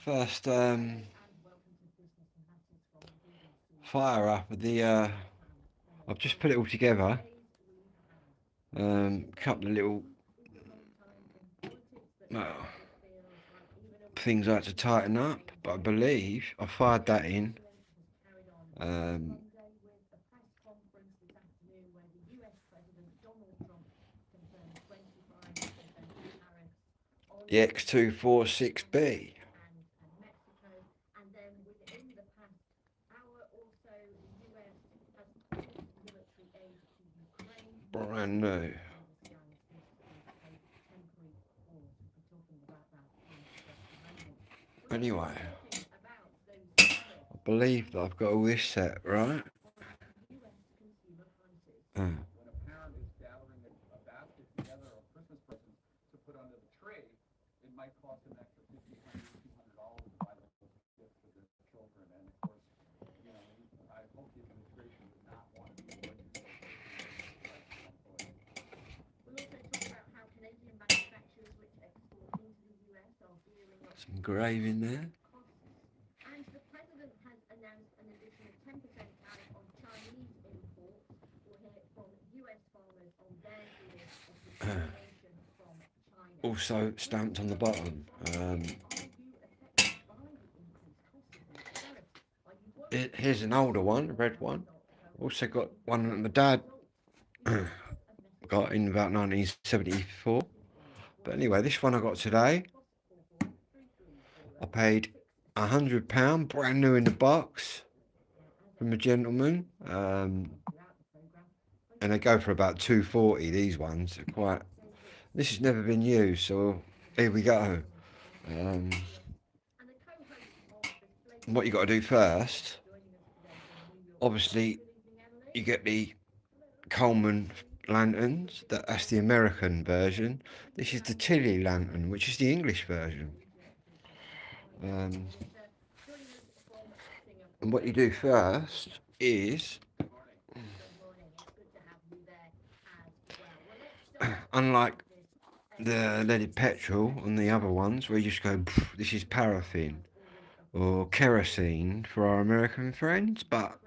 first fire up of the. I've just put it all together. Couple of little well, things I had to tighten up, but I believe I fired that in. Um, the X246B. Brand new. Anyway, I believe that I've got all this set, right? Uh, some engraving there. Also stamped on the bottom. Here's an older one, a red one. Also got one that my dad got in about 1974. But anyway, this one I got today. I paid £100, brand new in the box, from a gentleman. And they go for about 240. These ones are quite. This has never been used, so here we go. Um, what you got to do first, obviously, you get the Coleman lanterns. That's the American version. This is the Tilly lantern, which is the English version. Um, and what you do first is, unlike the leaded petrol on the other ones, where you just go, this is paraffin or kerosene for our American friends, but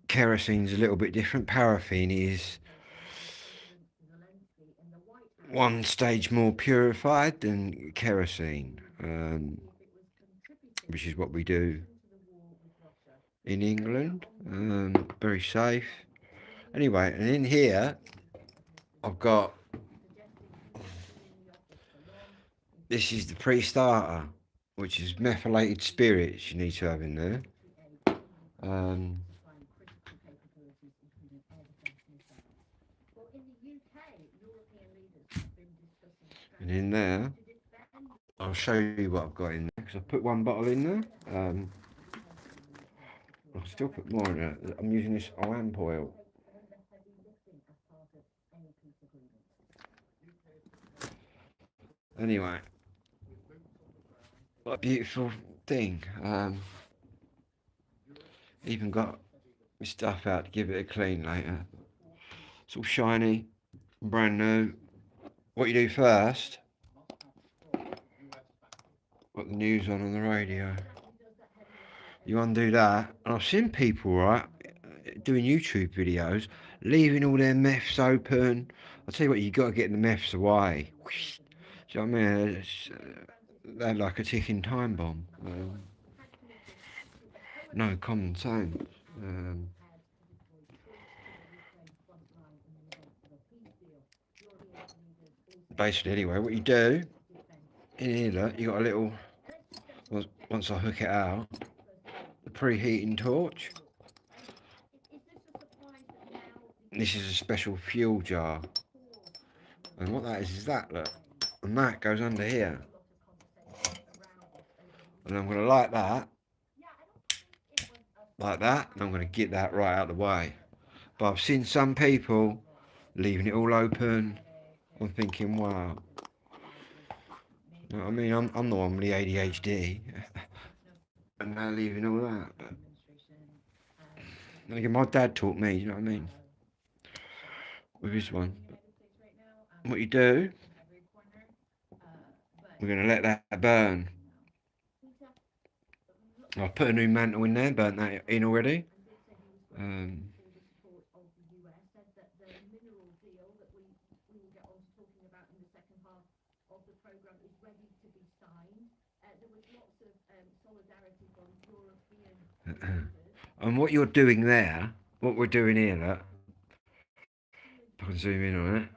kerosene's a little bit different. Paraffin is one stage more purified than kerosene, which is what we do in England. Very safe. Anyway, and in here, I've got this is the pre-starter, which is methylated spirits you need to have in there. Um, and in there, I'll show you what I've got in there because I've put one bottle in there. I'll still put more in there. I'm using this lamp oil. Anyway, what a beautiful thing. Even got my stuff out to give it a clean later. It's all shiny, brand new. What you do first, got the news on the radio. You undo that, and I've seen people, right, doing YouTube videos, leaving all their meths open. I'll tell you what, you got to get the meths away. Do you know what I mean? They're like a ticking time bomb. No common sense. Basically, anyway, what you do in here, look, you got a little. Once I hook it out, the preheating torch. This is a special fuel jar, and what that is that, look, and that goes under here. And I'm going to light that, like that, and I'm going to get that right out of the way. But I've seen some people leaving it all open. I'm thinking, wow. You know what I mean? I'm the one with the ADHD. And they're leaving all that. But then again, my dad taught me, you know what I mean? With his one. What you do, we're going to let that burn I've put a new mantle in there, burnt that in already. And what you're doing there, what we're doing here, look, if I can zoom in on it.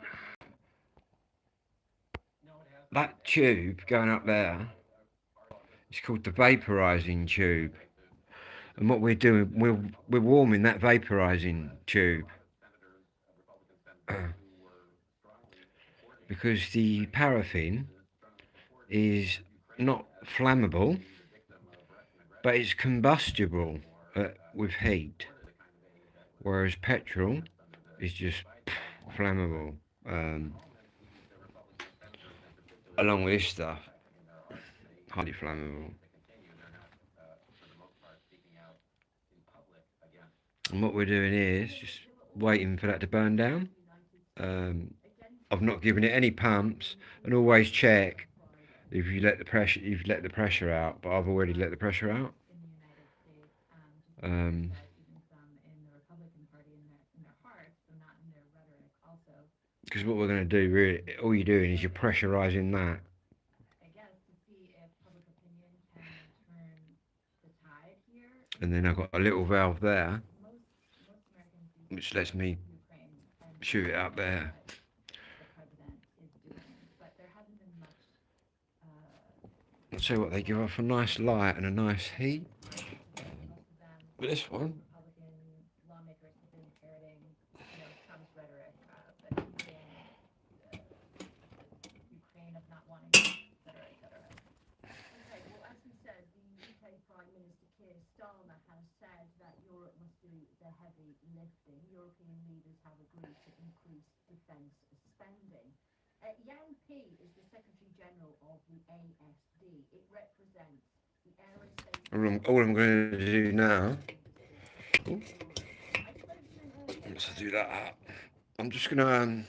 That tube going up there is called the vaporizing tube. And what we're doing, we're warming that vaporizing tube. Because the paraffin is not flammable, but it's combustible with heat, whereas petrol is just flammable. Along with this stuff, highly flammable. And what we're doing here is just waiting for that to burn down. I've not given it any pumps, and always check if you let the pressure out. But I've already let the pressure out. Because what we're going to do, really, all you're doing is you're pressurising that. And then I've got a little valve there, which lets me shoot it up there. I'll tell you what, they give off a nice light and a nice heat. But this one, all I'm going to do now, let's do that up. I'm just going to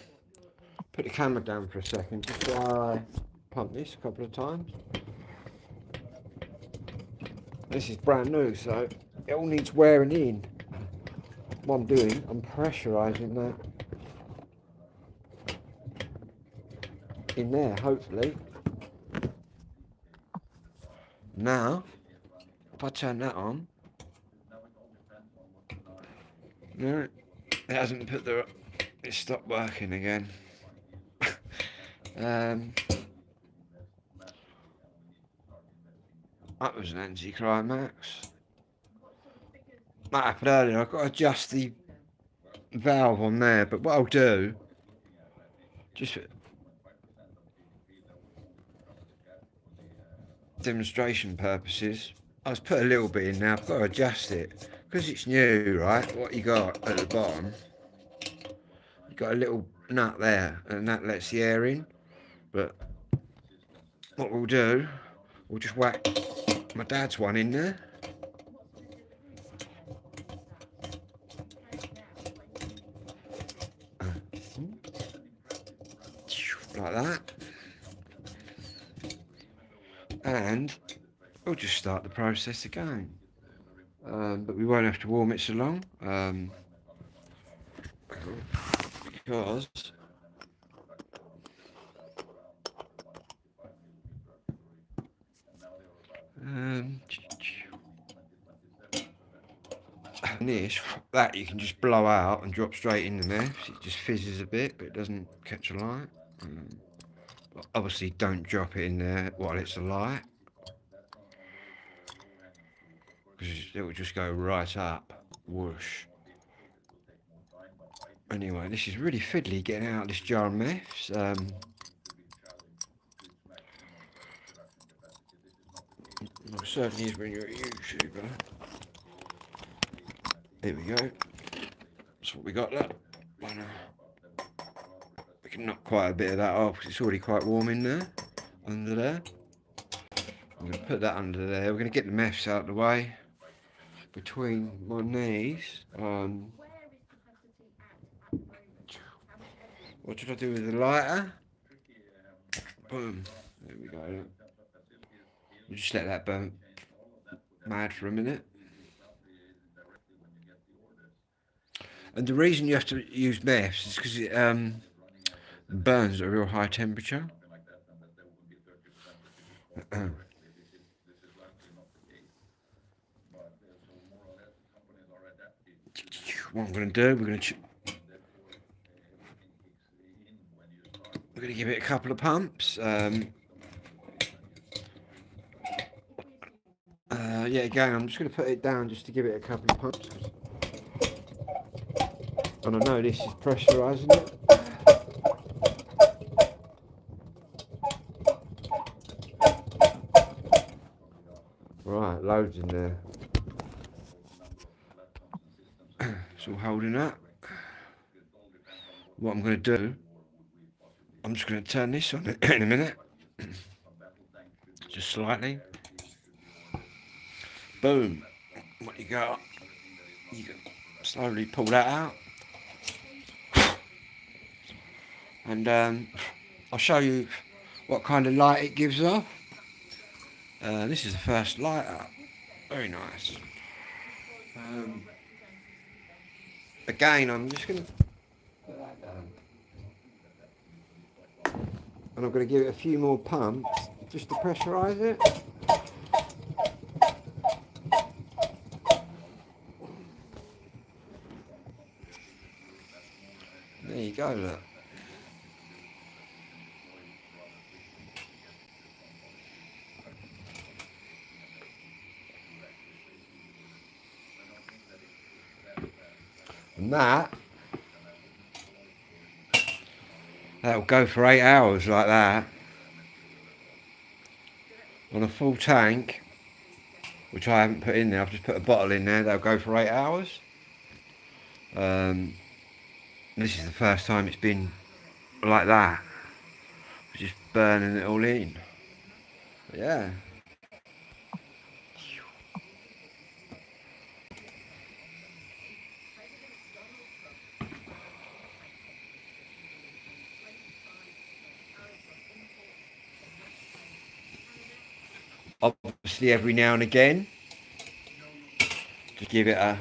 put the camera down for a second just while I pump this a couple of times. This is brand new, so it all needs wearing in. What I'm doing, I'm pressurising that in there, hopefully. Now, if I turn that on, no, it hasn't put the, it stopped working again. That was an anticlimax. That happened earlier. I've got to adjust the valve on there, but what I'll do, just for demonstration purposes, I'll just put a little bit in now. I've got to adjust it because it's new, right? What you got at the bottom, you got a little nut there, and that lets the air in. But what we'll do, we'll just whack my dad's one in there. Like that. And we'll just start the process again. But we won't have to warm it so long. Because this, that you can just blow out and drop straight in there. It just fizzes a bit, but it doesn't catch a light. Obviously, don't drop it in there while it's alight, because it will just go right up. Whoosh. Anyway, this is really fiddly getting out of this jar of meths. It certainly is when you're a YouTuber. Here we go. That's what we got. That. We can knock quite a bit of that off because it's already quite warm in there, under there. I'm going to put that under there. We're going to get the meths out of the way between my knees. What should I do with the lighter? Boom. There we go. We'll just let that burn mad for a minute. And the reason you have to use MEFs is because it burns at a real high temperature. What I'm going to do, we're going to give it a couple of pumps. Yeah, again, I'm just going to put it down just to give it a couple of pumps. And I know this is pressurising it. Right, loads in there. It's all holding up. What I'm going to do, I'm just going to turn this on in a minute. Just slightly. Boom. What you got? You can slowly pull that out. And I'll show you what kind of light it gives off. This is the first light up. Very nice. Again, I'm just going to put that down. And I'm going to give it a few more pumps just to pressurise it. There you go, look. And that'll go for 8 hours like that. On a full tank, which I haven't put in there, I've just put a bottle in there, that'll go for 8 hours. This is the first time it's been like that. Just burning it all in. But yeah. Obviously every now and again, just give it a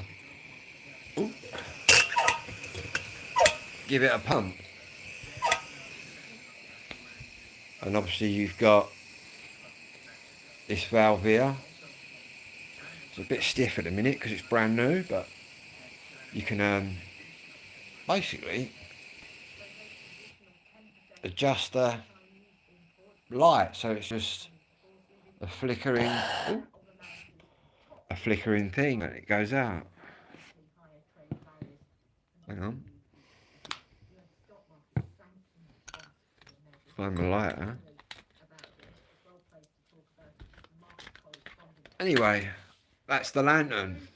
pump. And obviously you've got this valve here. It's a bit stiff at the minute because it's brand new, but you can basically adjust the light so it's just a flickering thing and it goes out. Hang on. Find my lighter. Anyway, that's the lantern.